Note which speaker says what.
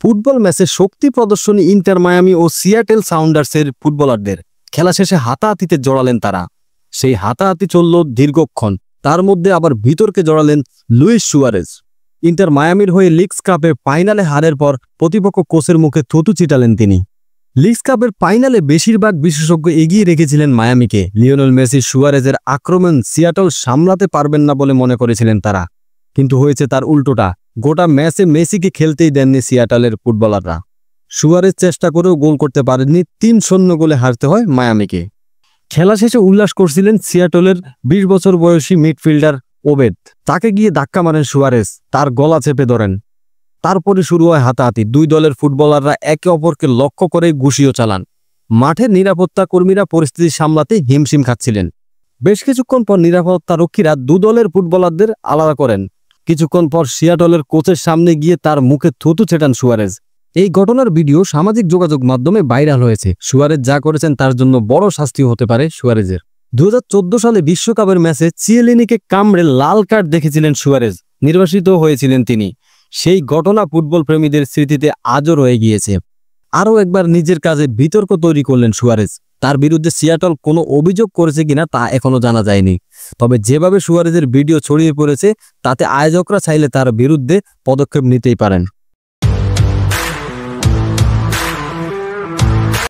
Speaker 1: Football ম্যাচে শক্তি প্রদর্শনী inter Miami ও Seattle সাউন্ডার্সের ফুটবলারদের খেলা শেষে হাতাহাতিতে জড়ালেন তারা। সেই হাতাহাতি চলল দীর্ঘক্ষণ। তার মধ্যে আবার বিতর্কে জড়ালেন লুইস সুয়ারেজ। ইন্টার মায়ামির হয়ে লিগস কাপের ফাইনালে হারের পর প্রতিপক্ষ কোচের মুখে থুতু ছিটালেন তিনি। লিগস কাপের ফাইনালে বেশিরভাগ বিশেষজ্ঞ এগিয়ে রেখেছিলেন মায়ামিকে। লিওনেল মেসি সুয়ারেজের আক্রমণ সিয়াটল সামলাতে পারবেন না বলে মনে করেছিলেন তারা, কিন্তু হয়েছে তার উল্টোটা। গোটা ম্যাচে মেসিকে খেলতেই দেননি সিয়াটলের ফুটবলাররা। সুয়ারেজ চেষ্টা করেও গোল করতে পারেননি। 3-0 গোলে হারতে হয় মায়ামিকে। খেলা শেষে উল্লাস করছিলেন সিয়াটলের 20 বছর বয়সী মিডফিল্ডার ওবেদ। তাকে গিয়ে ধাক্কা মারেন সুয়ারেজ, তার গলা চেপে ধরেন। তারপরে শুরু হয় হাতাহাতি। দুই দলের ফুটবলাররা একে অপরকে লক্ষ্য করে ঘুষিও চালান। মাঠের নিরাপত্তা কর্মীরা পরিস্থিতি সামলাতে হিমশিম খাচ্ছিলেন। বেশ কিছুক্ষণ পর নিরাপত্তা রক্ষীরা দু দলের ফুটবলারদের আলাদা করেন। কিছুক্ষণ পর সিয়াটলের কোচের সামনে গিয়ে তার মুখে থুতু ছেটান সুয়ারেজ। এই ঘটনার ভিডিও সামাজিক যোগাযোগ মাধ্যমে ভাইরাল হয়েছে। সুয়ারেজ যা করেছেন তার জন্য বড় শাস্তি হতে পারে সুয়ারেজের। 2014 সালে বিশ্বকাপের ম্যাচে চিয়েলিনিকে কামড়ে লাল কার্ড দেখেছিলেন সুয়ারেজ। নির্বাসিত হয়েছিলেন তিনি। সেই ঘটনা ফুটবল প্রেমীদের স্মৃতিতে আজও রয়ে গিয়েছে। আরও একবার নিজের কাজে বিতর্ক তৈরি করলেন সুয়ারেজ। তার বিরুদ্ধে সিয়াটল কোনো অভিযোগ করেছে কিনা তা এখনো জানা যায়নি। তবে যেভাবে সুয়ারেজের ভিডিও ছড়িয়ে পড়েছে তাতে আয়োজকরা চাইলে তার বিরুদ্ধে পদক্ষেপ নিতেই পারেন।